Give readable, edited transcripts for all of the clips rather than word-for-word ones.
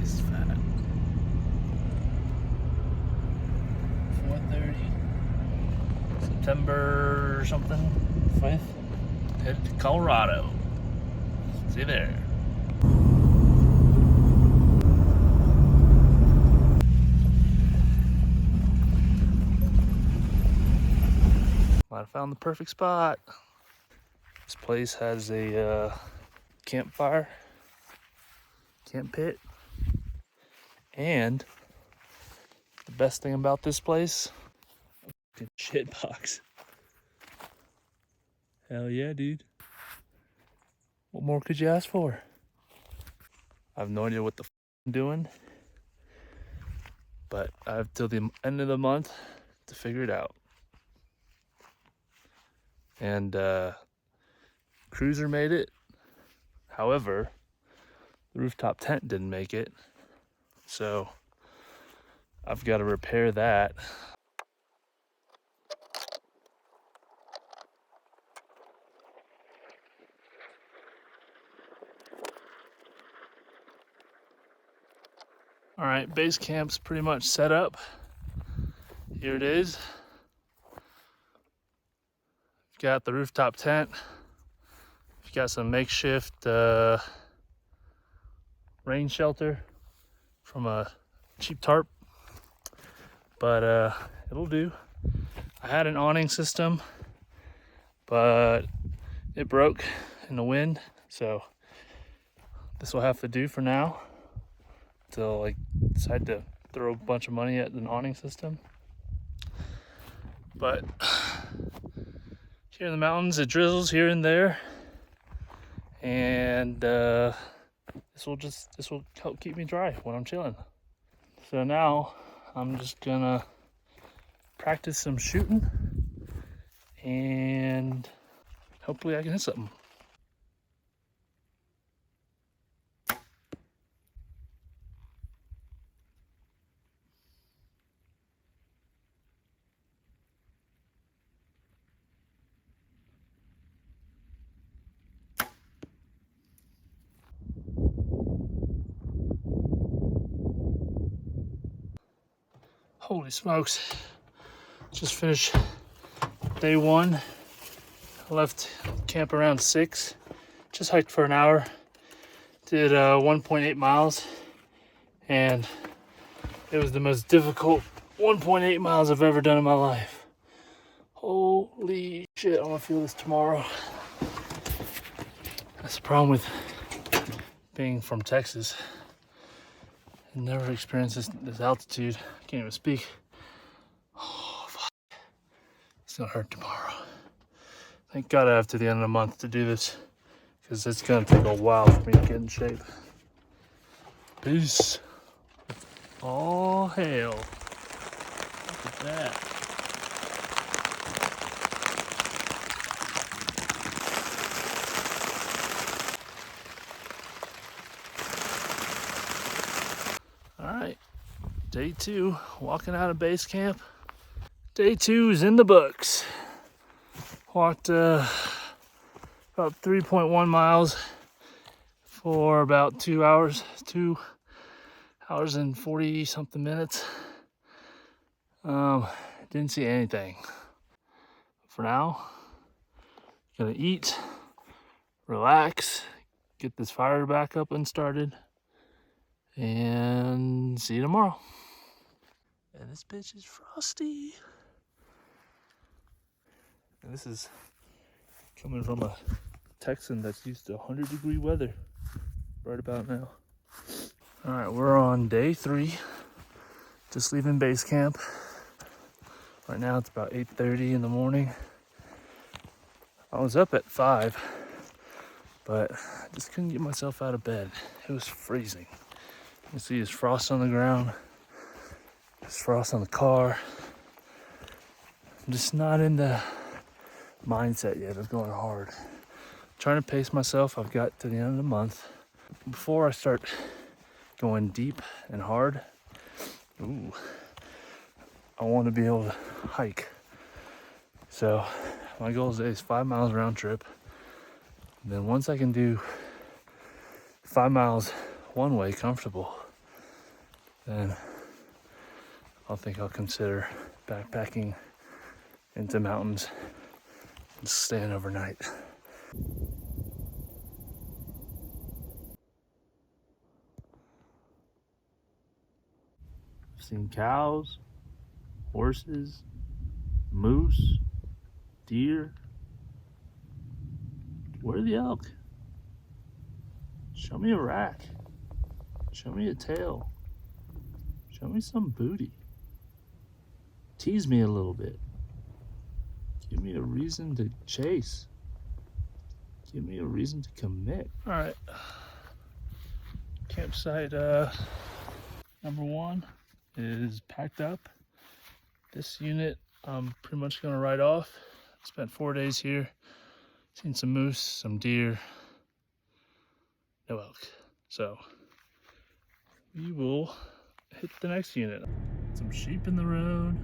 place is fat. 4:30, September or something, 5th. Headed to Colorado. See you there. Might have found the perfect spot. This place has a campfire, camp pit, and the best thing about this place, a shit box. Hell yeah, dude. What more could you ask for? I have no idea what the I'm doing, but I have till the end of the month to figure it out. And Cruiser made it. However, the rooftop tent didn't make it. So I've got to repair that. All right, base camp's pretty much set up. Here it is. Got the rooftop tent. Got some makeshift rain shelter from a cheap tarp, but it'll do. I had an awning system, but it broke in the wind, so this will have to do for now until I decide to throw a bunch of money at an awning system. But here in the mountains, it drizzles here and there, and this will help keep me dry when I'm chilling. So now I'm just gonna practice some shooting, and hopefully I can hit something. Holy smokes, just finished day one. I left camp around 6, just hiked for an hour, did 1.8 miles, and it was the most difficult 1.8 miles I've ever done in my life. Holy shit, I'm gonna feel this tomorrow. That's the problem with being from Texas. I never experienced this altitude. I can't even speak. Oh, fuck. It's gonna hurt tomorrow. Thank God I have to the end of the month to do this, because it's gonna take a while for me to get in shape. Peace. All hail. Look at that. All right, day 2, walking out of base camp. Day 2 is in the books. Walked about 3.1 miles for about 2 hours, 2 hours and 40 something minutes. Didn't see anything. For now, gonna eat, relax, get this fire back up and started, and see you tomorrow. And this bitch is frosty. And this is coming from a Texan that's used to 100-degree weather right about now. All right, we're on day 3, just leaving base camp. Right now it's about 8:30 in the morning. I was up at 5, but I just couldn't get myself out of bed. It was freezing. You can see there's frost on the ground. There's frost on the car. I'm just not in the mindset yet of going hard. Trying to pace myself. I've got to the end of the month. Before I start going deep and hard, I want to be able to hike. So my goal today is 5 miles round trip. And then once I can do 5 miles one way comfortable, then I think I'll consider backpacking into mountains and staying overnight. I've seen cows, horses, moose, deer. Where are the elk? Show me a rack. Show me a tail. Show me some booty. Tease me a little bit. Give me a reason to chase. Give me a reason to commit. All right. Campsite number 1 is packed up. This unit I'm pretty much gonna write off. Spent 4 days here. Seen some moose, some deer, no elk. So we will hit the next unit. Some sheep in the road.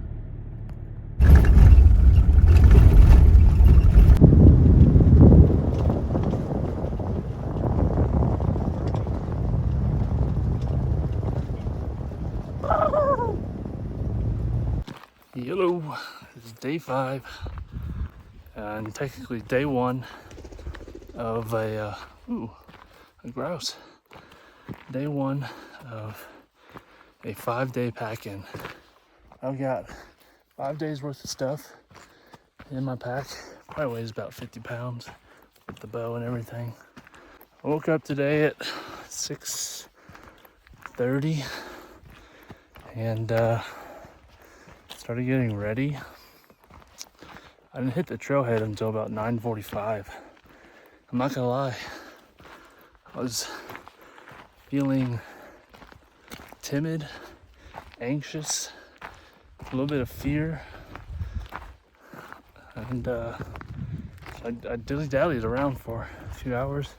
Hello, this is day 5 and technically day 1 of a grouse. Day 1 of a 5-day pack-in. I've got 5 days worth of stuff in my pack. Probably weighs about 50 pounds with the bow and everything. I woke up today at 6:30 and started getting ready. I didn't hit the trailhead until about 9:45. I'm not gonna lie, I was feeling timid, anxious, a little bit of fear, and I dilly-dallied around for a few hours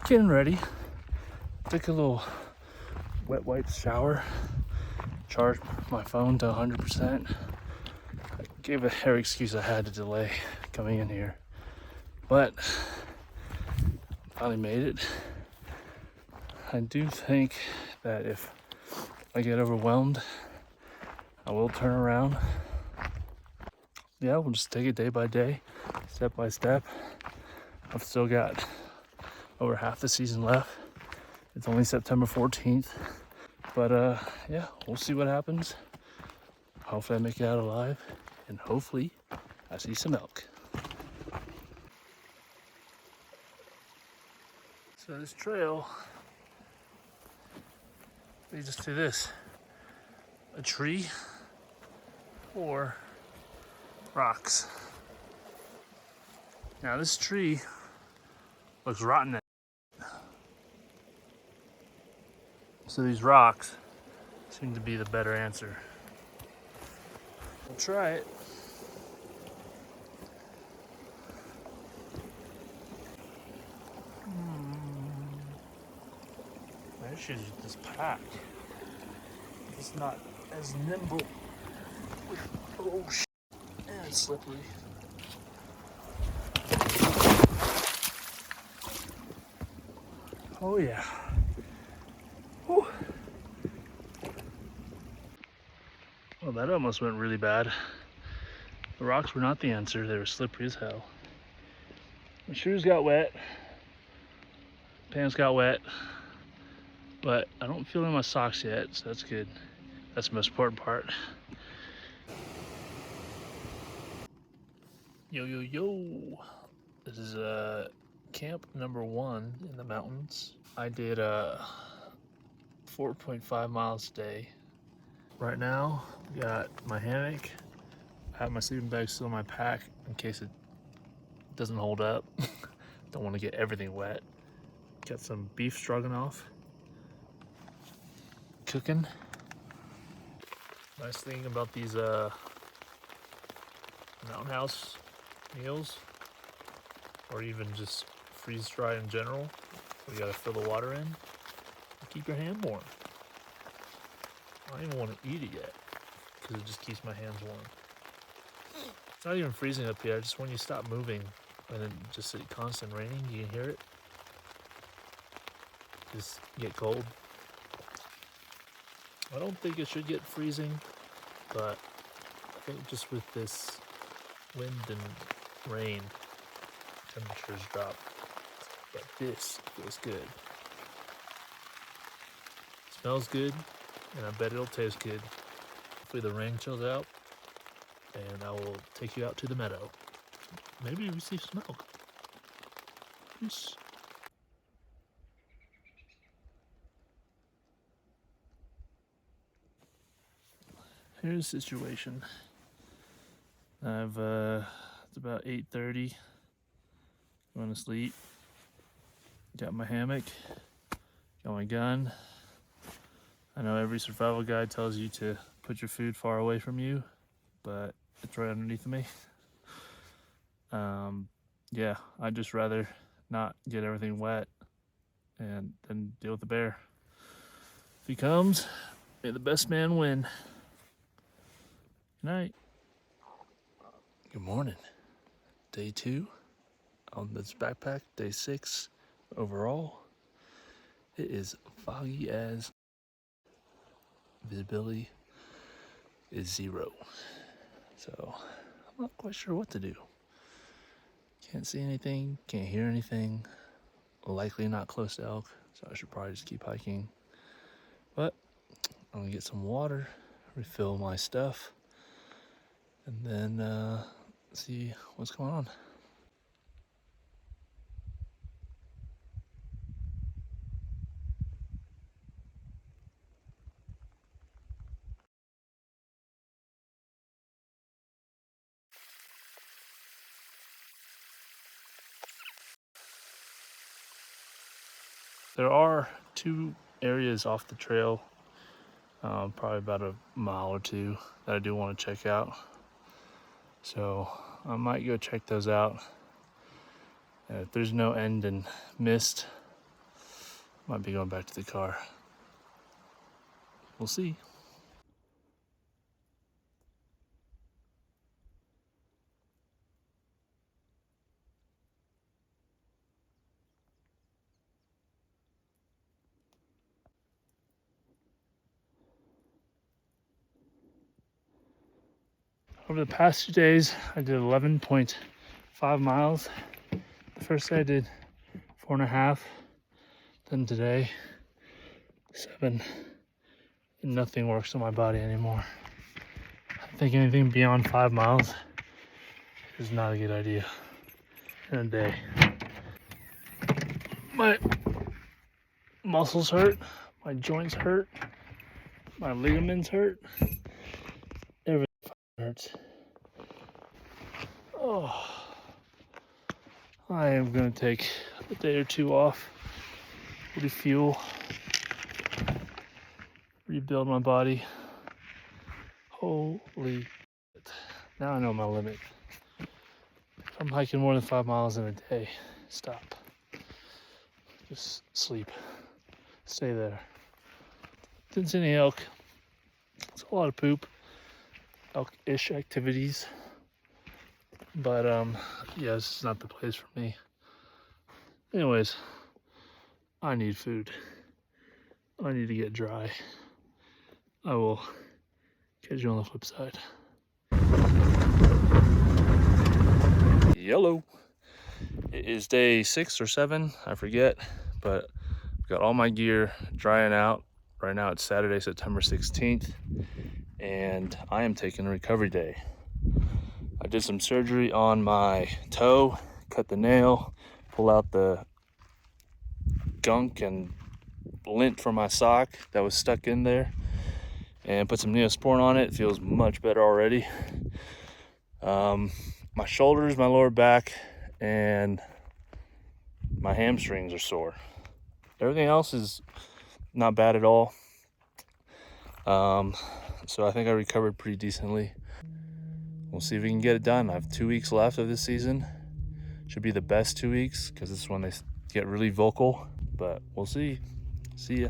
getting ready. Took a little wet wipe shower, charged my phone to 100%. I gave every excuse I had to delay coming in here, but finally made it. I do think that if I get overwhelmed, I will turn around. Yeah, we'll just take it day by day, step by step. I've still got over half the season left. It's only September 14th. But yeah, we'll see what happens. Hopefully I make it out alive, and hopefully I see some elk. So this trail leads us to this: a tree or rocks. Now this tree looks rotten. So these rocks seem to be the better answer. We'll try it. My issues with this pack. It's not as nimble. Oh shit. And it's slippery. Oh yeah. Whew. Well, that almost went really bad. The rocks were not the answer. They were slippery as hell. My shoes got wet. Pants got wet. But I don't feel in my socks yet, so that's good. That's the most important part. Yo, yo, yo. This is camp number 1 in the mountains. I did 4.5 miles a day. Right now, got my hammock. I have my sleeping bag still in my pack in case it doesn't hold up. Don't want to get everything wet. Got some beef stroganoff cooking. Nice thing about these mountain house meals, or even just freeze dry in general, where you gotta fill the water in to keep your hand warm. I don't even want to eat it yet because it just keeps my hands warm. It's not even freezing up here, just when you stop moving and then just constant raining, you can hear it just get cold. I don't think it should get freezing, but I think just with this wind and rain, temperatures drop. But this feels good. Smells good, and I bet it'll taste good. Hopefully the rain chills out, and I will take you out to the meadow. Maybe receive some milk. Peace. Here's the situation. It's about 8:30. Going to sleep. Got my hammock. Got my gun. I know every survival guide tells you to put your food far away from you, but it's right underneath me. Yeah, I'd just rather not get everything wet and then deal with the bear. If he comes, may the best man win. Good night. Good morning. Day 2 on this backpack. Day 6 overall. It is foggy as visibility is 0. So I'm not quite sure what to do. Can't see anything, can't hear anything. Likely not close to elk, so I should probably just keep hiking. But I'm gonna get some water, refill my stuff, and then see what's going on. There are 2 areas off the trail, probably about a mile or 2, that I do want to check out. So I might go check those out. And if there's no end in mist, might be going back to the car. We'll see. Over the past 2 days, I did 11.5 miles. The first day I did 4.5. Then today, 7. And nothing works on my body anymore. I think anything beyond 5 miles is not a good idea in a day. My muscles hurt, my joints hurt, my ligaments hurt, everything hurts. Oh, I am gonna take a day or 2 off, refuel, rebuild my body. Holy shit. Now I know my limit. If I'm hiking more than 5 miles in a day, stop. Just sleep. Stay there. Didn't see any elk. It's a lot of poop. Elk-ish activities. But yeah, this is not the place for me. Anyways, I need food. I need to get dry. I will catch you on the flip side. Yellow. It is day 6 or 7, I forget, but I've got all my gear drying out. Right now it's Saturday, September 16th, and I am taking a recovery day. I did some surgery on my toe, cut the nail, pull out the gunk and lint from my sock that was stuck in there, and put some Neosporin on it. It feels much better already. My shoulders, my lower back, and my hamstrings are sore. Everything else is not bad at all. So I think I recovered pretty decently. We'll see if we can get it done. I have 2 weeks left of this season. Should be the best 2 weeks because this is when they get really vocal, but we'll see. See ya.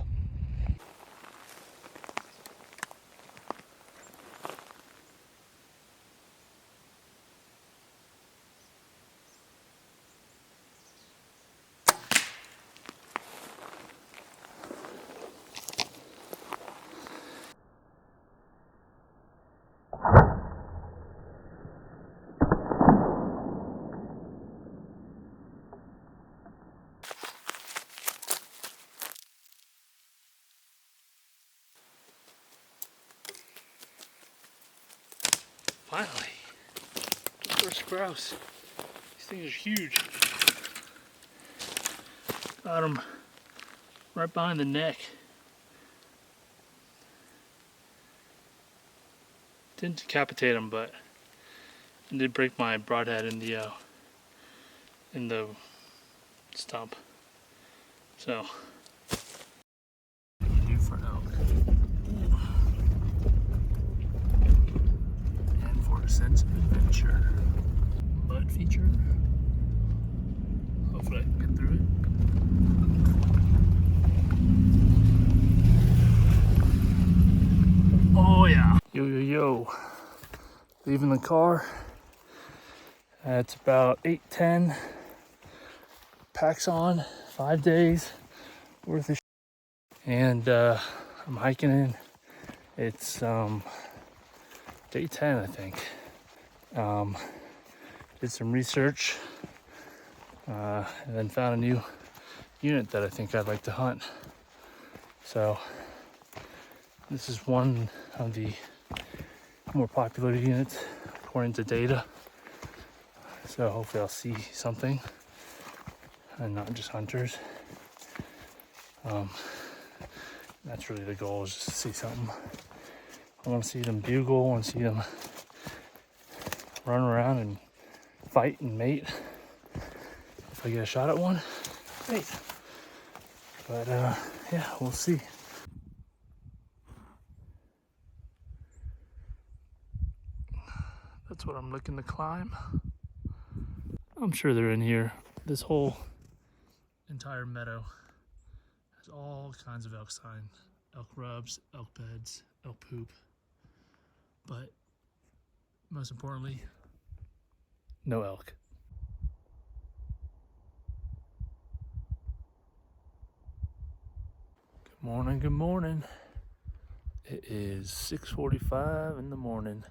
Finally. The first grouse. These things are huge. Got them right behind the neck. Didn't decapitate them, but it did break my broadhead in the stump. So, what do you do for elk? And for a sense of adventure. Mud feature. Hopefully I can get through it. Oh yeah. Yo, yo, yo. Leaving the car. It's about 8:10. Packs on. 5 days worth of and I'm hiking in. It's day 10, I think. Did some research and then found a new unit that I think I'd like to hunt. So this is one of the more popular units according to data. So hopefully I'll see something and not just hunters. That's really the goal, is just to see something. I want to see them bugle, I want to see them run around and fight and mate. If I get a shot at one, great. But yeah, we'll see. That's what I'm looking to climb. I'm sure they're in here. This whole entire meadow has all kinds of elk sign. Elk rubs, elk beds, elk poop. But most importantly, no elk. Good morning, good morning. It is 6:45 in the morning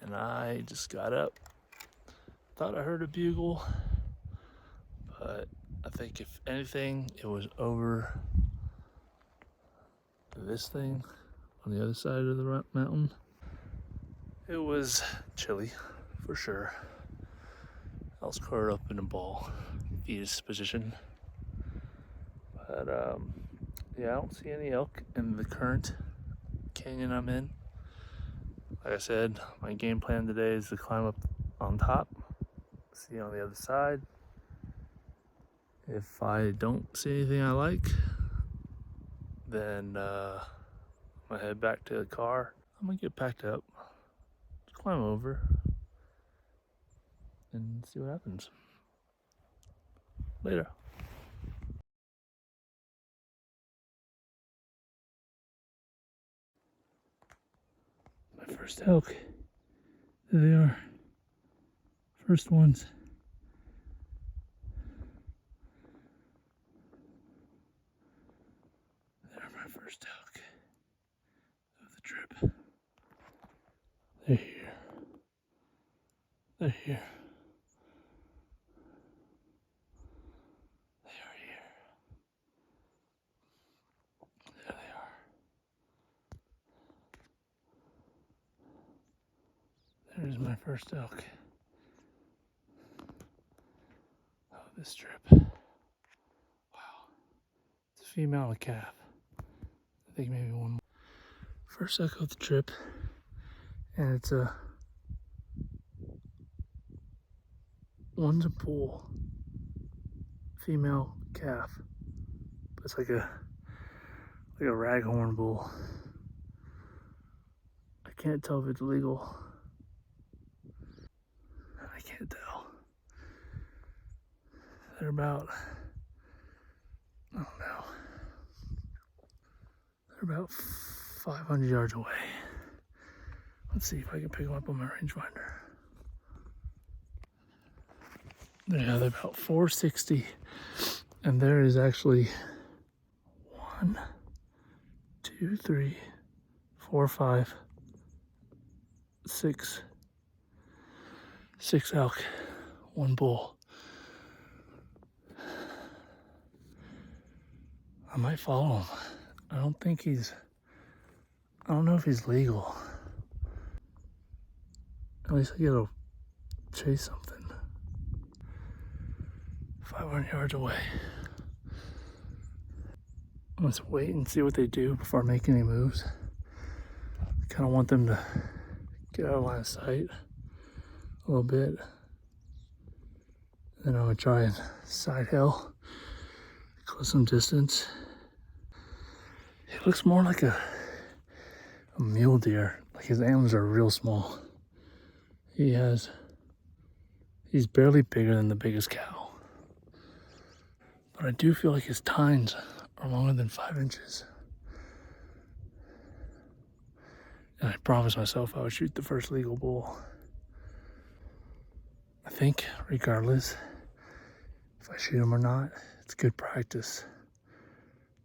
and I just got up. Thought I heard a bugle, but I think if anything, it was over this thing on the other side of the mountain. It was chilly for sure. I was curled up in a ball, fetus position. But yeah, I don't see any elk in the current canyon I'm in. Like I said, my game plan today is to climb up on top, see on the other side. If I don't see anything I like, then I'm gonna head back to the car. I'm gonna get packed up, climb over, and see what happens. Later. My first elk. There they are. First ones. They're my first elk of the trip. They're here. They're here. They are here. There they are. There's my first elk of this trip. Wow. It's a female and a calf. I think maybe one more. First elk of the trip. And it's one's a bull. Female calf. But it's like a raghorn bull. I can't tell if it's legal. I can't tell. They're about, I don't know, they're about 500 yards away. Let's see if I can pick them up on my rangefinder. Yeah, they're about 460. And there is actually 1, 2, 3, 4, 5, 6 elk, 1 bull. I might follow him. I don't know if he's legal. At least I get to chase something. 500 yards away. Let's wait and see what they do before making any moves. I kind of want them to get out of line of sight a little bit. Then I'm gonna try and side hill, close some distance. It looks more like a mule deer. Like his antlers are real small. He's barely bigger than the biggest cow. But I do feel like his tines are longer than 5 inches. And I promised myself I would shoot the first legal bull. I think, regardless, if I shoot him or not, it's good practice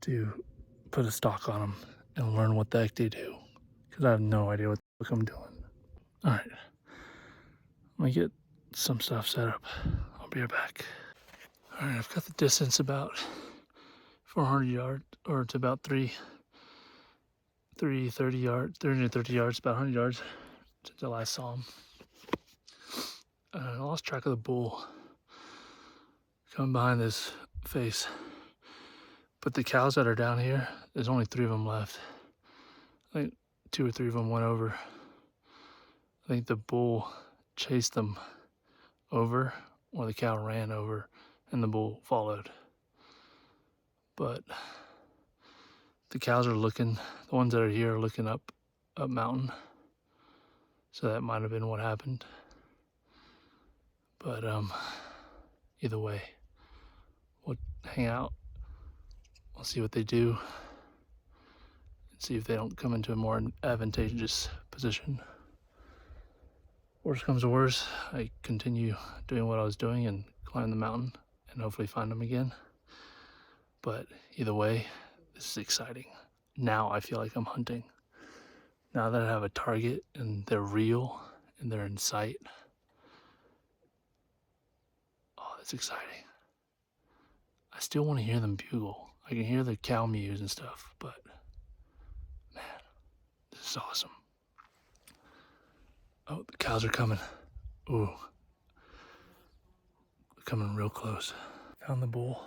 to put a stock on them and learn what the heck they do. Because I have no idea what the fuck I'm doing. Alright, let me get some stuff set up. I'll be right back. Alright, I've got the distance about 400 yards, or it's about 330 yards, about 100 yards since I last saw him. I lost track of the bull coming behind this face. But the cows that are down here, there's only 3 of them left. I think 2 or 3 of them went over. I think the bull chased them over, or the cow ran over and the bull followed. But the cows are looking, the ones that are here are looking up mountain. So that might have been what happened. But either way, we'll hang out. I'll see what they do and see if they don't come into a more advantageous position. Worst comes to worst, I continue doing what I was doing and climb the mountain and hopefully find them again. But either way, this is exciting. Now I feel like I'm hunting. Now that I have a target and they're real and they're in sight. Oh, that's exciting. I still want to hear them bugle. I can hear the cow mews and stuff, but man, this is awesome. Oh, the cows are coming. Ooh. They're coming real close. Found the bull.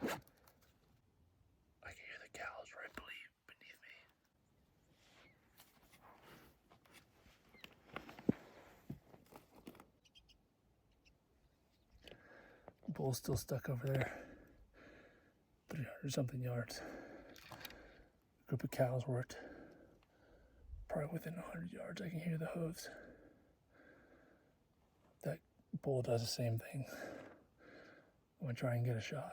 I can hear the cows right beneath me. The bull's still stuck over there. 300 something yards. A group of cows worked probably within 100 yards. I can hear the hooves. That bull does the same thing. I'm gonna try and get a shot.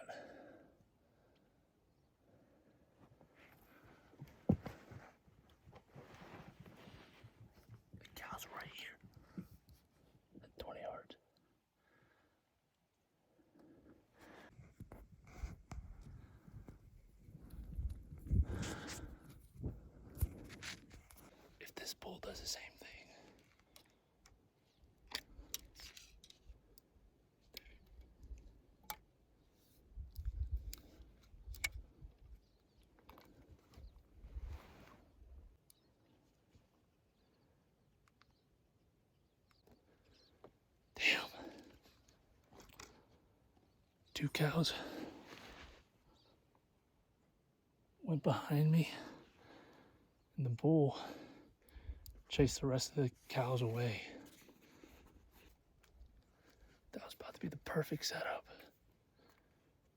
The cow's right here at 20 yards. If this bull does the same thing, damn. 2 cows went behind me, and the bull chased the rest of the cows away. That was about to be the perfect setup.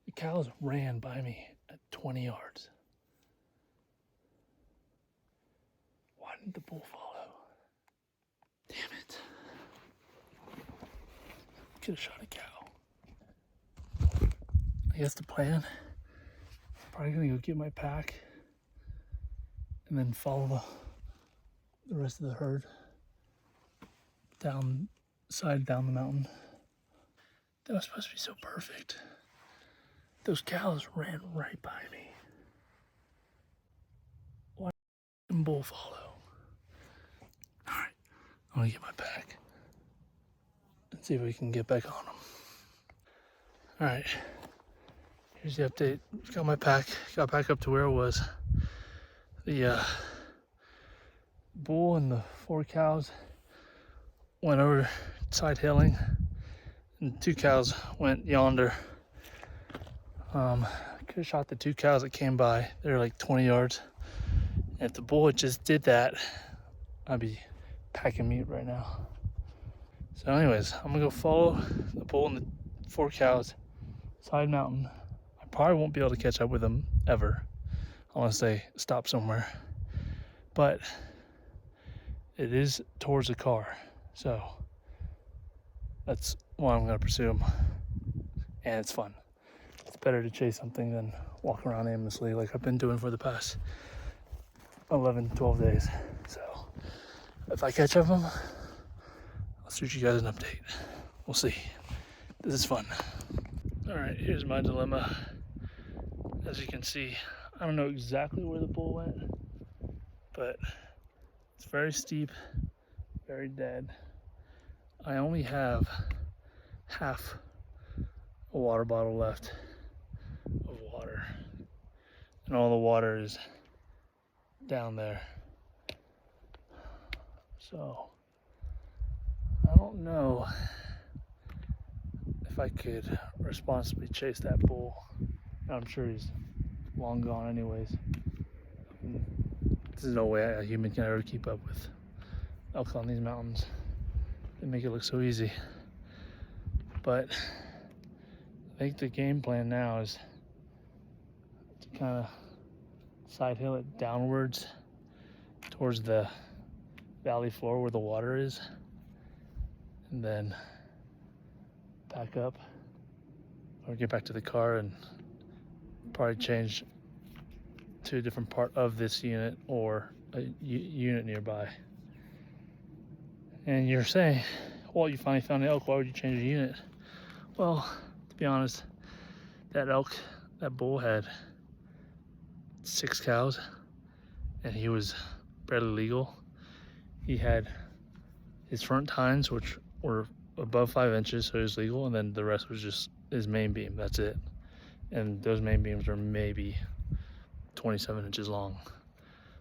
The cows ran by me at 20 yards. Why didn't the bull follow? Damn it. Could have shot a cow. I guess the plan, probably gonna go get my pack and then follow the rest of the herd down the mountain. That was supposed to be so perfect. Those cows ran right by me. Why didn't the bull follow? Alright, I'm gonna get my pack and see if we can get back on them. Alright, here's the update. Got my pack, got back up to where it was. The bull and the 4 cows went over side hilling, and 2 cows went yonder. I could have shot the 2 cows that came by. They're like 20 yards. And if the bull just did that, I'd be packing meat right now. So anyways, I'm gonna go follow the bull and the 4 cows side mountain. I probably won't be able to catch up with them ever unless they stop somewhere. But it is towards the car, so that's why I'm gonna pursue them. And it's fun. It's better to chase something than walk around aimlessly like I've been doing for the past 11, 12 days. So if I catch up with them, I'll shoot you guys an update. We'll see. This is fun. All right, here's my dilemma. As you can see, I don't know exactly where the bull went, but it's very steep, very dead. I only have half a water bottle left of water, and all the water is down there. So I don't know if I could responsibly chase that bull. I'm sure he's long gone anyways. There's no way a human can ever keep up with elk on these mountains. They make it look so easy. But I think the game plan now is to kind of side hill it downwards towards the valley floor where the water is, and then back up or get back to the car and probably change to a different part of this unit or a unit nearby. And you're saying, well, you finally found an elk, why would you change the unit? Well, to be honest, that elk, that bull had 6 cows and he was barely legal. He had his front tines, which were above 5 inches, so he was legal, and then the rest was just his main beam. That's it. And those main beams are maybe 27 inches long.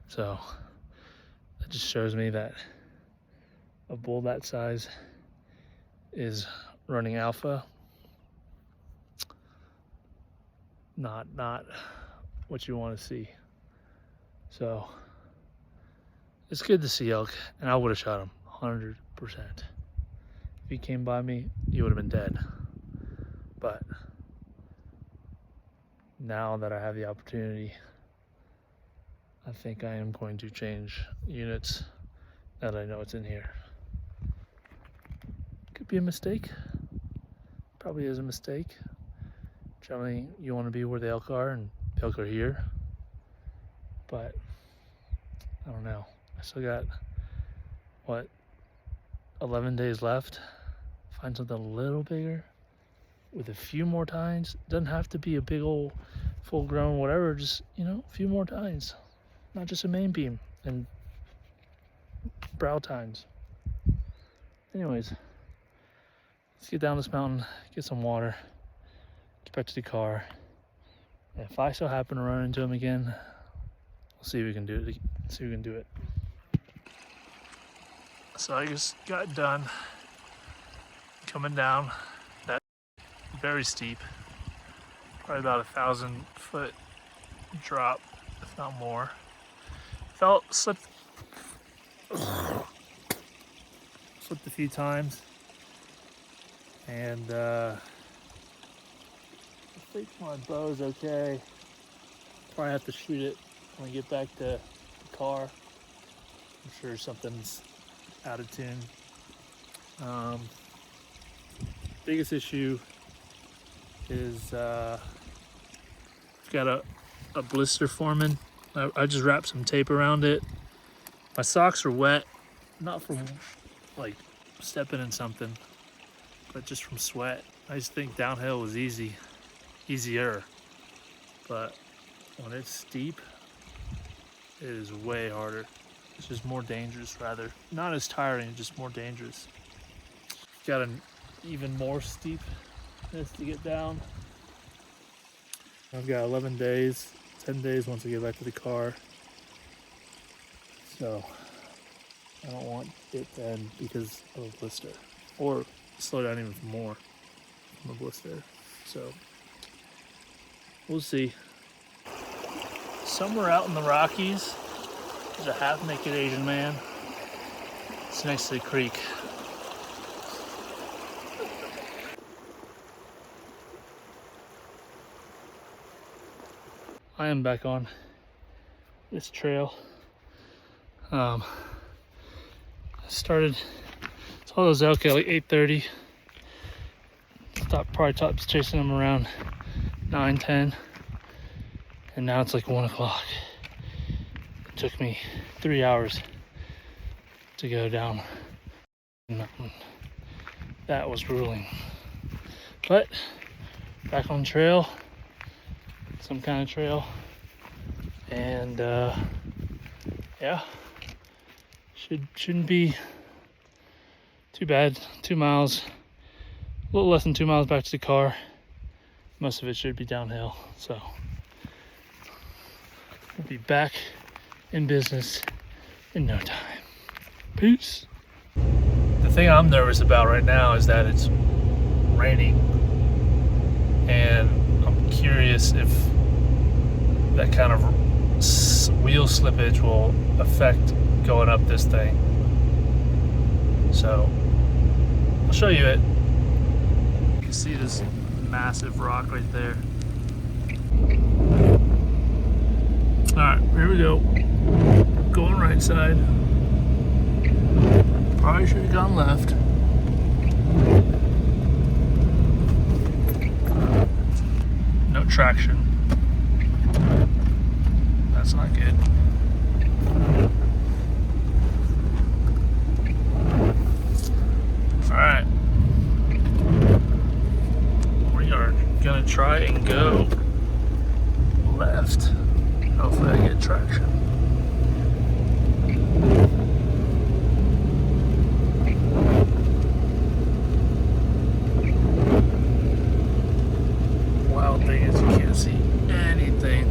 So that just shows me that a bull that size is running alpha. Not what you want to see. So it's good to see elk, and I would have shot him 100%. If he came by me, he would have been dead. But now that I have the opportunity, I think I am going to change units now that I know it's in here. Could be a mistake. Probably is a mistake. Generally, you want to be where the elk are, and the elk are here. But I don't know. I still got, 11 days left. Find something a little bigger with a few more tines. Doesn't have to be a big old full grown whatever, just, a few more tines. Not just a main beam and brow tines. Anyways, let's get down this mountain, get some water, get back to the car. And if I so happen to run into him again, we'll see if we can do it. So I just got done coming down that very steep, probably about 1,000-foot drop, if not more. Slipped a few times, and I think my bow's okay. Probably have to shoot it when we get back to the car. I'm sure something's out of tune. Biggest issue is I've got a blister forming. I just wrapped some tape around it. My socks are wet, not from like stepping in something, but just from sweat. I just think downhill was easier, but when it's steep, it is way harder. It's just more dangerous, rather. Not as tiring, just more dangerous. Got an even more steepness to get down. I've got 11 days, 10 days once I get back to the car. So I don't want it to end because of a blister, or slow down even more from a blister. So we'll see. Somewhere out in the Rockies, there's a half-naked Asian man. It's next to the creek. I am back on this trail. Started, saw those elk at like 8:30. Probably stopped chasing them around 9:10, and now it's like 1 o'clock. It took me 3 hours to go down the mountain. That was grueling, but back on trail, some kind of trail, and yeah, shouldn't be too bad. 2 miles, a little less than 2 miles back to the car. Most of it should be downhill, so we'll be back in business in no time. Peace. The thing I'm nervous about right now is that it's raining, and I'm curious if that kind of wheel slippage will affect going up this thing. So I'll show you it. You can see this massive rock right there. Alright, here we go. Going right side. Probably should have gone left. No traction. That's not good. Alright. We are gonna try and go left. Hopefully I get traction. Wild thing is you can't see anything.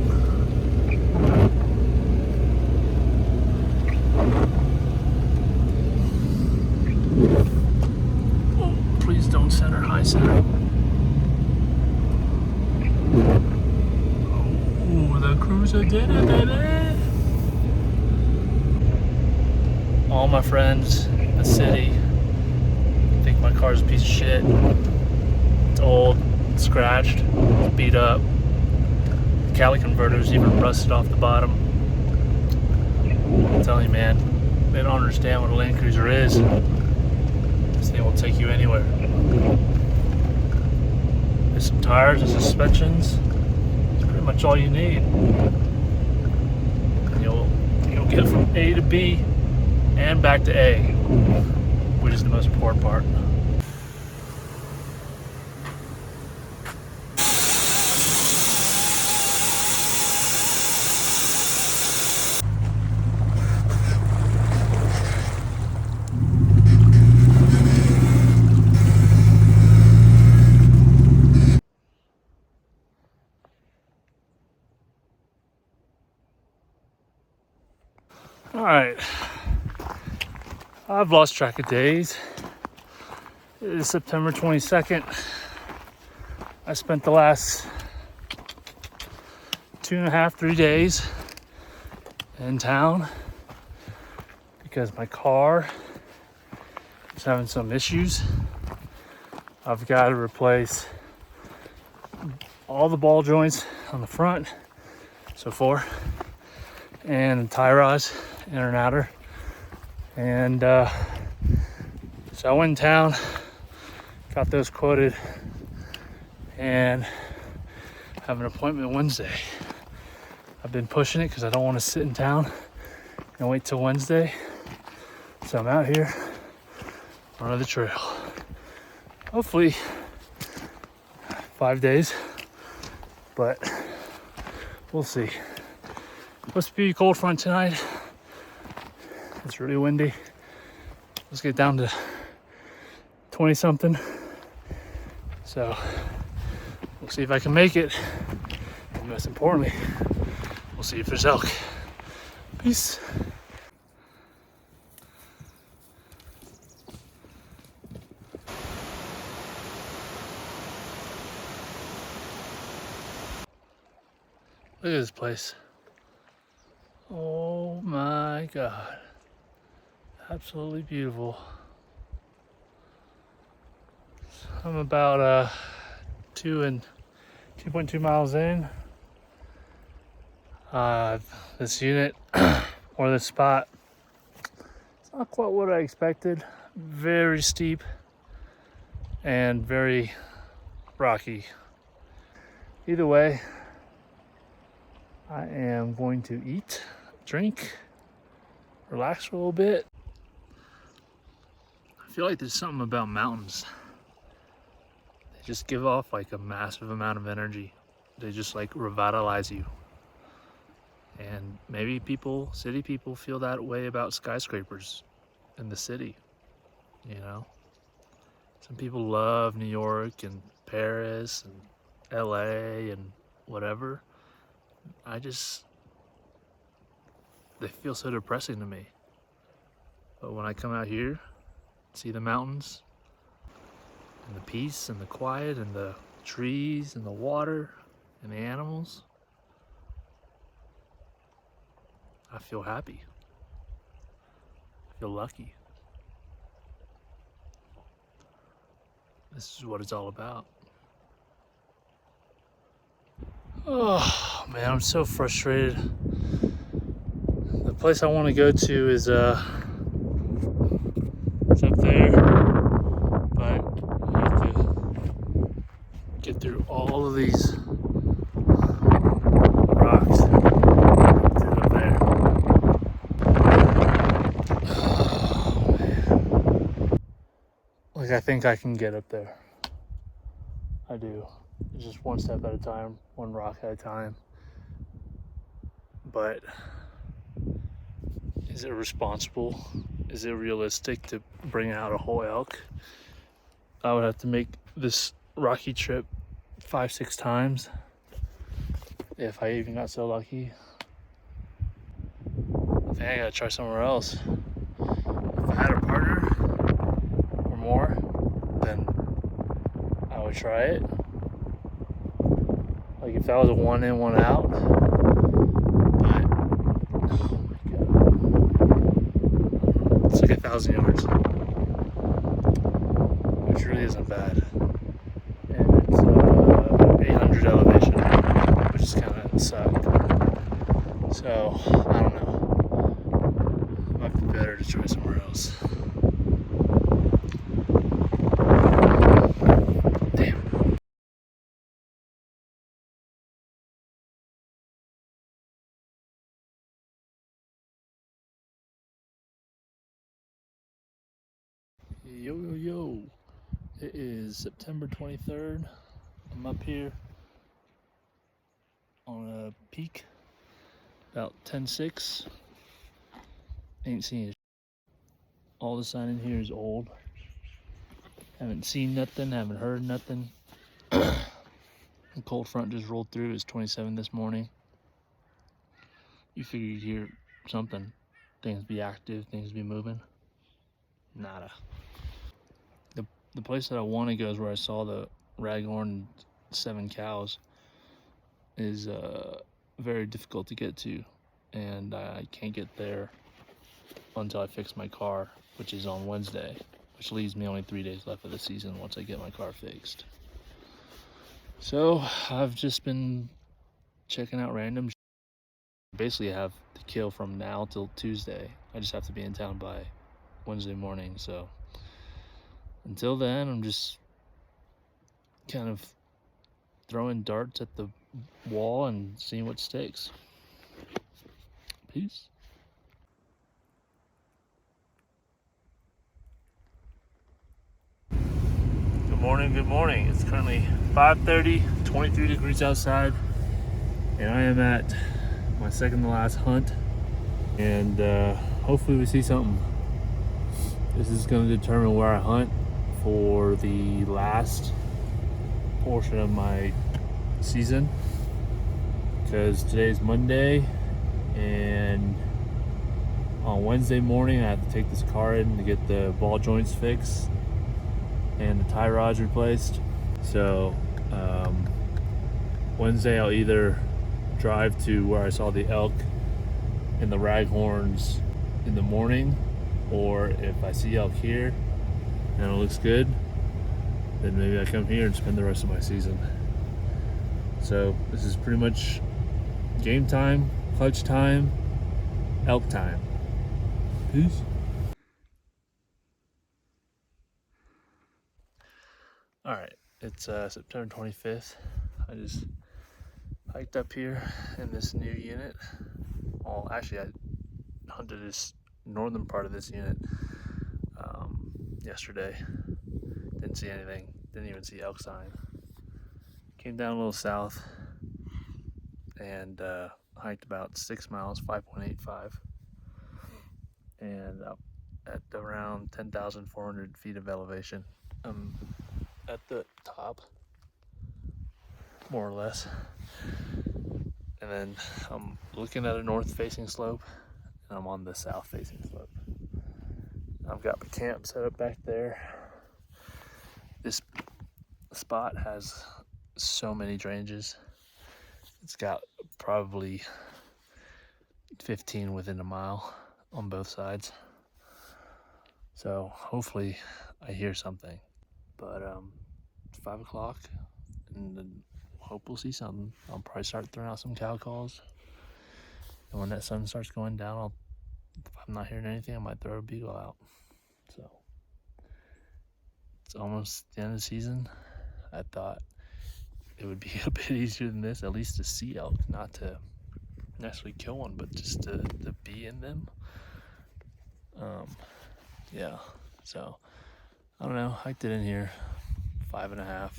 Oh, please don't center, high center. Oh, the cruiser did it, baby. All my friends in the city think my car's a piece of shit. It's old, it's scratched, it's beat up. The Cali converter's even rusted off the bottom. I'm telling you, man, they don't understand what a Land Cruiser is. This thing will take you anywhere. There's some tires and suspensions. It's pretty much all you need. And you'll get from A to B and back to A, which is the most important part. All right, I've lost track of days. It is September 22nd. I spent the last 2.5, 3 days in town because my car is having some issues. I've got to replace all the ball joints on the front, so 4, and the tie rods, inner and outer. And so I went in town, got those quoted, and have an appointment Wednesday. I've been pushing it because I don't want to sit in town and wait till Wednesday. So I'm out here on the trail. Hopefully 5 days, but we'll see. Supposed to be a cold front tonight. It's really windy. Let's get down to 20 something. So we'll see if I can make it. And most importantly, we'll see if there's elk. Peace. Look at this place. Oh my God. Absolutely beautiful. I'm about 2.2 miles in. This unit or this spot, it's not quite what I expected. Very steep and very rocky. Either way, I am going to eat, drink, relax for a little bit. I feel like there's something about mountains. They just give off like a massive amount of energy. They just like revitalize you. And maybe city people feel that way about skyscrapers in the city, you know? Some people love New York and Paris and LA and whatever. They feel so depressing to me. But when I come out here, see the mountains and the peace and the quiet and the trees and the water and the animals, I feel happy. I feel lucky. This is what it's all about. Oh man, I'm so frustrated. The place I want to go to is it's up there, but I have to get through all of these rocks to get up there. Oh man. Like I think I can get up there. I do. Just one step at a time, one rock at a time. But is it responsible? Is it realistic to bring out a whole elk? I would have to make this rocky trip 5-6 times if I even got so lucky. I think I gotta try somewhere else. If I had a partner or more, then I would try it. Like if that was a one in, one out. But oh my God, it's like 1,000 yards, which really isn't bad. And it's 800 elevation, which is kind of sucked. So I don't know. It might be better to try somewhere else. Damn. Yo, yo, yo. It is September 23rd. I'm up here on a peak, about 10.6. Ain't seen it. All the sign in here is old. Haven't seen nothing, haven't heard nothing. The cold front just rolled through. It's 27 this morning. You figure you'd hear something. Things be active, things be moving. Nada. The place that I want to go is where I saw the Raghorn 7 cows. Is very difficult to get to, and I can't get there until I fix my car, which is on Wednesday, which leaves me only 3 days left of the season once I get my car fixed. So I've just been checking out random. Basically, I have to kill from now till Tuesday. I just have to be in town by Wednesday morning. So until then, I'm just kind of throwing darts at the wall and seeing what sticks. Peace. Good morning. It's currently 5:30, 23 degrees outside, and I am at my second to last hunt, and hopefully we see something. This is going to determine where I hunt for the last portion of my season, because today's Monday, and on Wednesday morning I have to take this car in to get the ball joints fixed and the tie rods replaced. So Wednesday I'll either drive to where I saw the elk and the raghorns in the morning, or if I see elk here and it looks good, then maybe I come here and spend the rest of my season. So this is pretty much game time, clutch time, elk time. Peace. All right, it's September 25th. I just hiked up here in this new unit. Well, actually, I hunted this northern part of this unit yesterday. Didn't see anything. Didn't even see elk sign. Came down a little south and hiked about 6 miles, 5.85, and up at around 10,400 feet of elevation. At the top, more or less. And then I'm looking at a north-facing slope, and I'm on the south-facing slope. I've got my camp set up back there. This spot has so many drainages. It's got probably 15 within a mile on both sides. So hopefully I hear something. But it's 5 o'clock, and then hope we'll see something. I'll probably start throwing out some cow calls. And when that sun starts going down, if I'm not hearing anything, I might throw a beagle out. So it's almost the end of the season. I thought it would be a bit easier than this, at least to see elk, not to necessarily kill one, but just to be in them. Yeah, so I don't know, hiked it in here 5.5,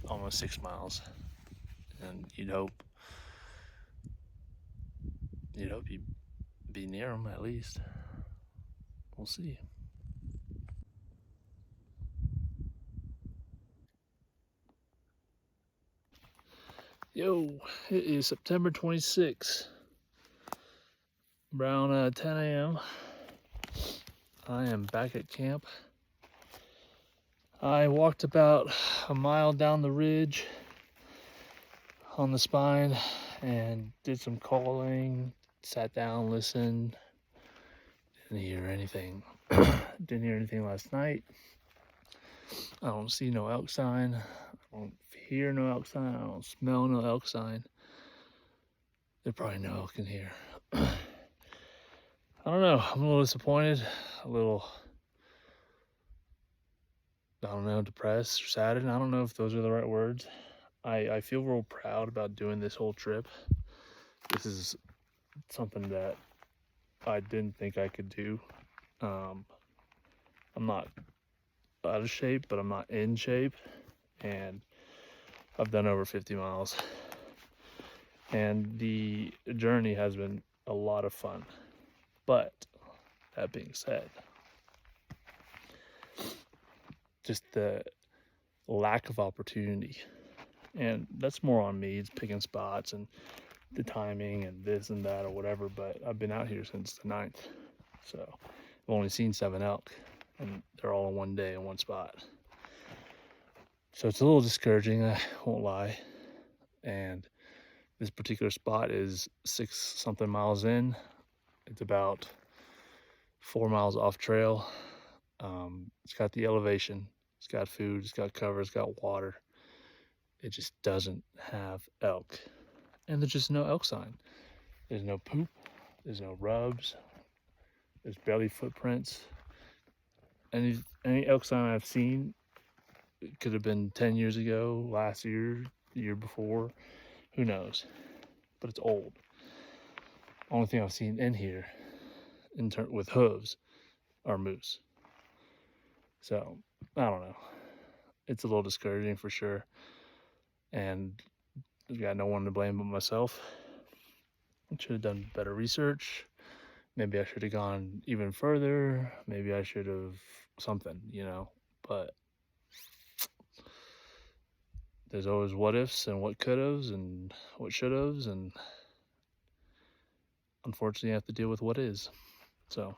almost 6 miles, and you'd hope you'd be near them at least. We'll see. Yo, it is September 26th, around 10 a.m. I am back at camp. I walked about a mile down the ridge on the spine and did some calling, sat down, listened. Didn't hear anything. Didn't hear anything last night. I don't see no elk sign. I don't hear no elk sign. I don't smell no elk sign. There's probably no elk in here. I don't know. I'm a little disappointed. A little, I don't know, depressed or saddened. I don't know if those are the right words. I feel real proud about doing this whole trip. This is something that I didn't think I could do. I'm not out of shape, but I'm not in shape, and I've done over 50 miles, and the journey has been a lot of fun. But that being said, just the lack of opportunity, and that's more on me. It's picking spots and the timing and this and that or whatever, but I've been out here since the 9th, so I've only seen 7 elk, and they're all in one day in one spot. So it's a little discouraging, I won't lie. And this particular spot is 6 something miles in. It's about 4 miles off trail. It's got the elevation, it's got food, it's got cover, it's got water. It just doesn't have elk. And there's just no elk sign. There's no poop, there's no rubs, there's barely footprints. Any elk sign I've seen, it could have been 10 years ago, last year, the year before, who knows, but it's old. Only thing I've seen in here with hooves are moose. So I don't know, it's a little discouraging for sure, and I've got no one to blame but myself. I should have done better research. Maybe I should have gone even further. Maybe I should have something, but there's always what ifs and what could haves and what should haves, and unfortunately I have to deal with what is. So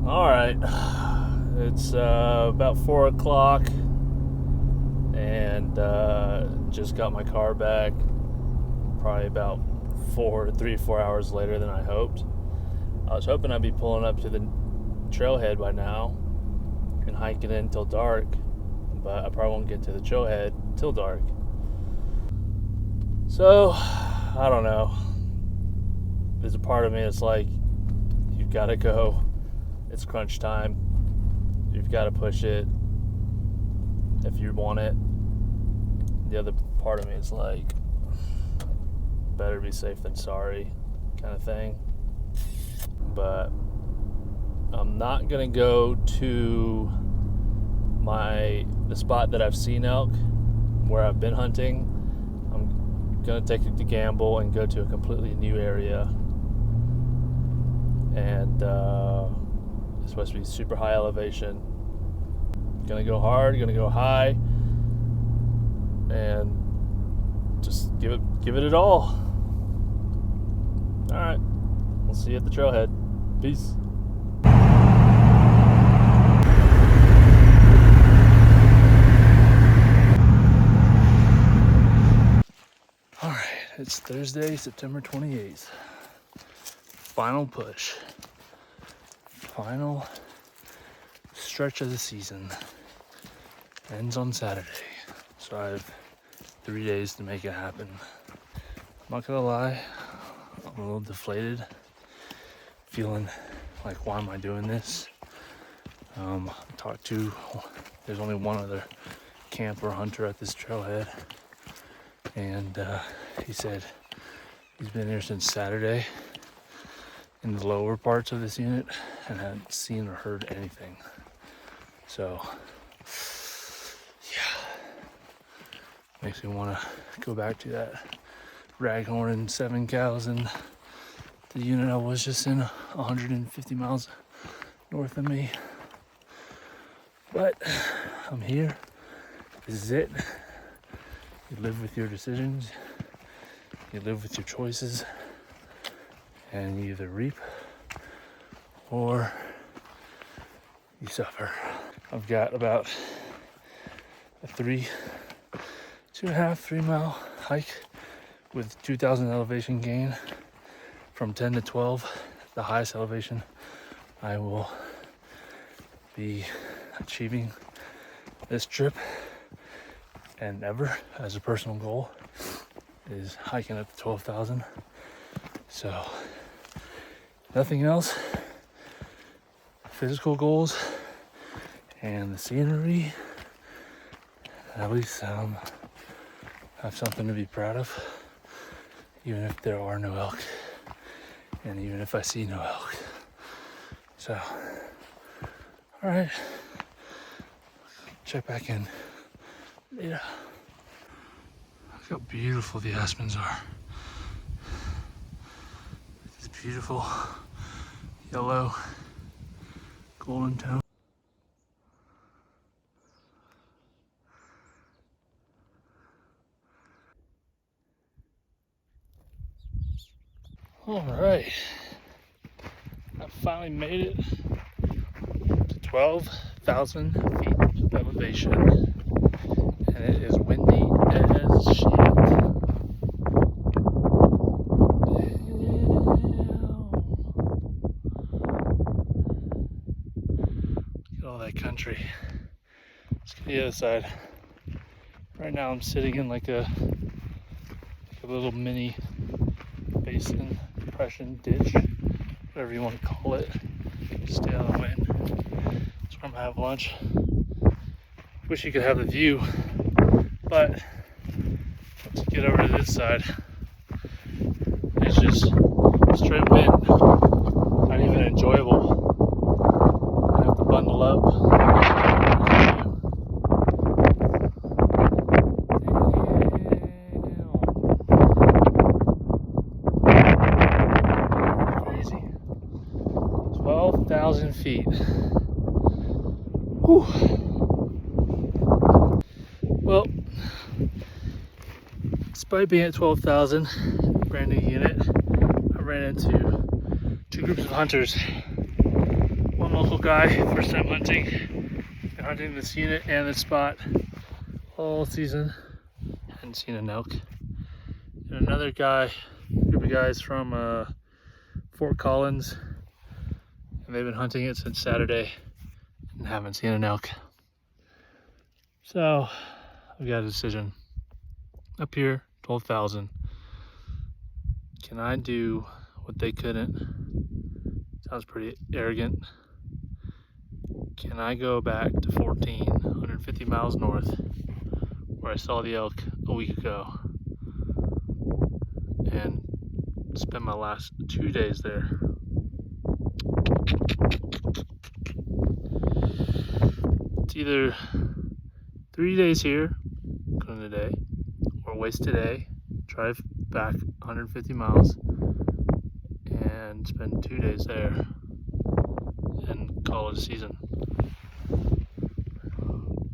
All right, it's about 4 o'clock, and just got my car back. Probably about 3 or 4 hours later than I hoped. I was hoping I'd be pulling up to the trailhead by now and hiking in till dark, but I probably won't get to the trailhead till dark. So, I don't know. There's a part of me that's like, you've got to go. It's crunch time. You've got to push it if you want it. The other part of me is like, better be safe than sorry kind of thing. But I'm not going to go to the spot that I've seen elk, where I've been hunting. I'm going to take the gamble and go to a completely new area. And it's supposed to be super high elevation. Going to go hard, going to go high, and just give it it all. All right, we'll see you at the trailhead. Peace. All right, it's Thursday, September 28th. Final push. Final stretch of the season. Ends on Saturday. So I have 3 days to make it happen. I'm not gonna lie, I'm a little deflated. Feeling like, why am I doing this? There's only one other camper hunter at this trailhead, and he said he's been here since Saturday in the lower parts of this unit and hadn't seen or heard anything. So yeah, makes me want to go back to that raghorn and 7 cows in the unit I was just in, 150 miles north of me. But I'm here. This is it. You live with your decisions. You live with your choices. And you either reap or you suffer. I've got about a 2.5, 3 mile hike with 2,000 elevation gain from 10 to 12, the highest elevation I will be achieving this trip and ever as a personal goal is hiking up to 12,000. So nothing else, physical goals and the scenery, at least have something to be proud of, even if there are no elk and even if I see no elk. So all right, check back in later. Look how beautiful the aspens are. This beautiful yellow golden tone. All right, I finally made it to 12,000 feet of elevation, and it is windy as shit. Look at all that country. Let's get to the other side. Right now I'm sitting in like a little mini basin, depression, ditch, whatever you want to call it. Stay out of the wind. That's where I'm gonna have lunch. Wish you could have the view, but once you get over to this side, it's just straight wind. Not even enjoyable. I have to bundle up. Crazy. 12,000 feet. Whew. Well, despite being at 12,000, brand new unit, I ran into two groups of hunters. One local guy, first time hunting. Been hunting this unit and this spot all season. Hadn't seen an elk. And another guy, group of guys from Fort Collins, and they've been hunting it since Saturday and haven't seen an elk. So I've got a decision. Up here, 12,000. Can I do what they couldn't? Sounds pretty arrogant. Can I go back to 150 miles north, where I saw the elk a week ago, and spend my last 2 days there? It's either 3 days here, including today, or waste today, drive back 150 miles, and spend 2 days there, and call it a season.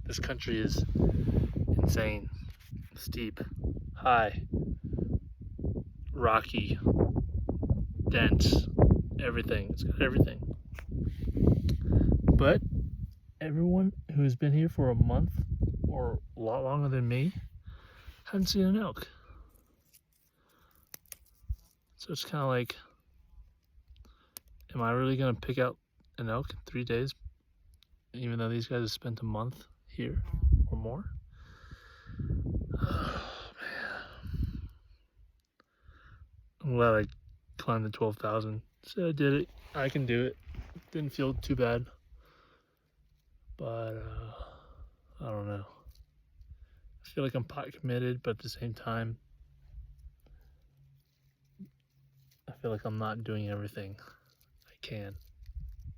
This country is insane, steep, high, rocky, dense, everything. It's got everything. But everyone who's been here for a month or a lot longer than me hadn't seen an elk. So it's kind of like, am I really going to pick out an elk in 3 days, even though these guys have spent a month here or more? Oh, man. I'm glad I climbed the 12,000. So I did it. I can do it. Didn't feel too bad. But I don't know. I feel like I'm pot committed, but at the same time, I feel like I'm not doing everything I can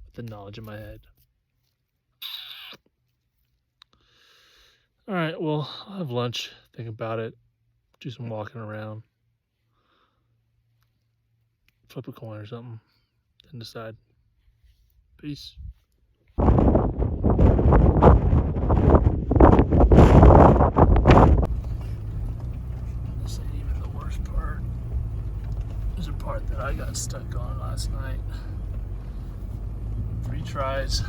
with the knowledge in my head. All right, well, I'll have lunch, think about it, do some walking around, flip a coin or something, then decide. Peace. This ain't even the worst part. There's a part that I got stuck on last night. 3 tries.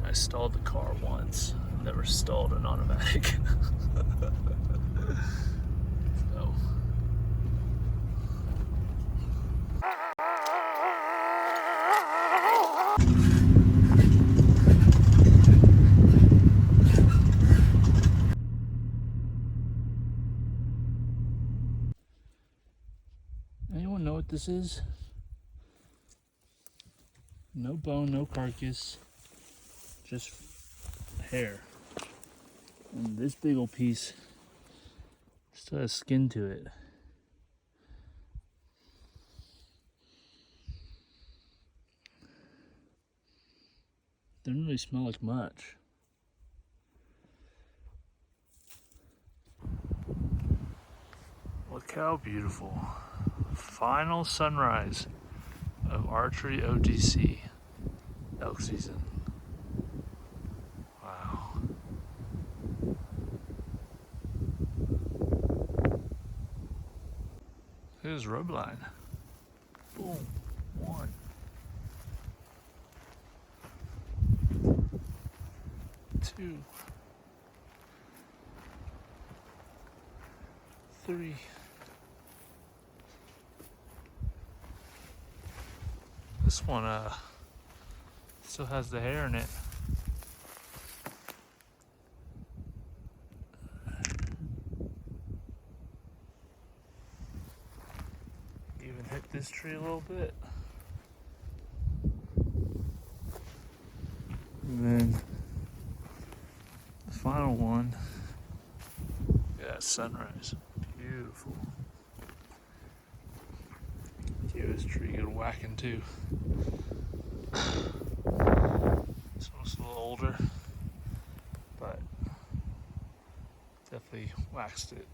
I stalled the car once. Never stalled an automatic. So. Anyone know what this is? No bone, no carcass, just hair. And this big old piece still has skin to it. Doesn't really smell like much. Look how beautiful. Final sunrise of archery OTC elk season. Wow. Here's rub line. Boom. 1. 2. 3. This one still has the hair in it. Even hit this tree a little bit. And then the final one. Yeah, sunrise. Beautiful. Give this tree a good whacking too. This one's a little older, but definitely waxed it.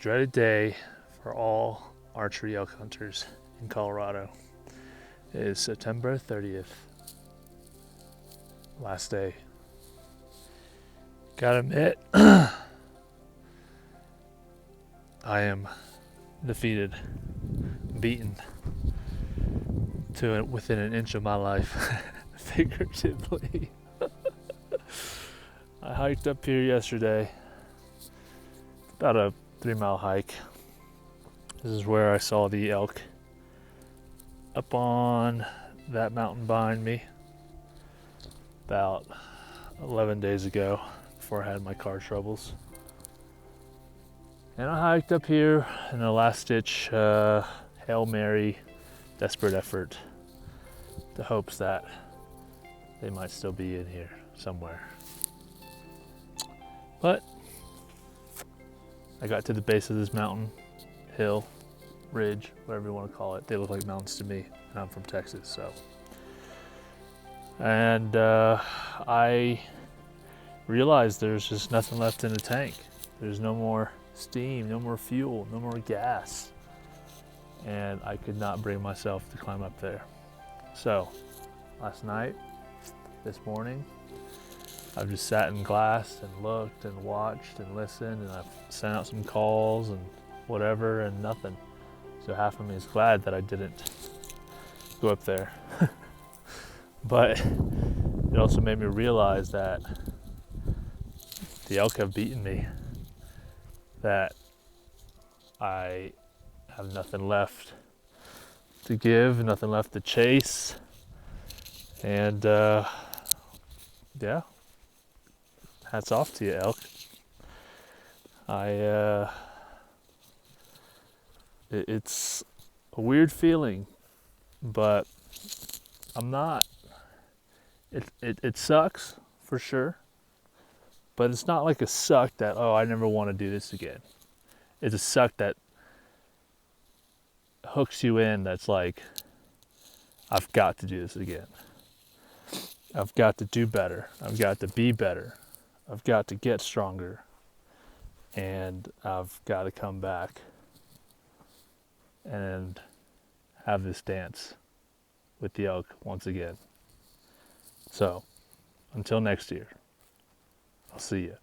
dreaded day for all archery elk hunters in Colorado. It is September 30th. Last day. Gotta admit, I am defeated, beaten to within an inch of my life, figuratively. I hiked up here yesterday, about a 3-mile hike. This is where I saw the elk up on that mountain behind me about 11 days ago, before I had my car troubles. And I hiked up here in a last-ditch Hail Mary, desperate effort, the hopes that they might still be in here somewhere. But I got to the base of this mountain, hill, ridge, whatever you want to call it. They look like mountains to me, and I'm from Texas, so. And I realized there's just nothing left in the tank. There's no more steam, no more fuel, no more gas. And I could not bring myself to climb up there. So last night, this morning, I've just sat in glass and looked and watched and listened, and I've sent out some calls and whatever, and nothing. So half of me is glad that I didn't go up there. But it also made me realize that the elk have beaten me, that I have nothing left to give, nothing left to chase. And yeah, hats off to you, elk. It's a weird feeling, but I'm not. It sucks for sure, but it's not like a suck that, oh, I never want to do this again. It's a suck that hooks you in, that's like, I've got to do this again. I've got to do better. I've got to be better. I've got to get stronger. And I've got to come back and have this dance with the elk once again. So, until next year, I'll see you.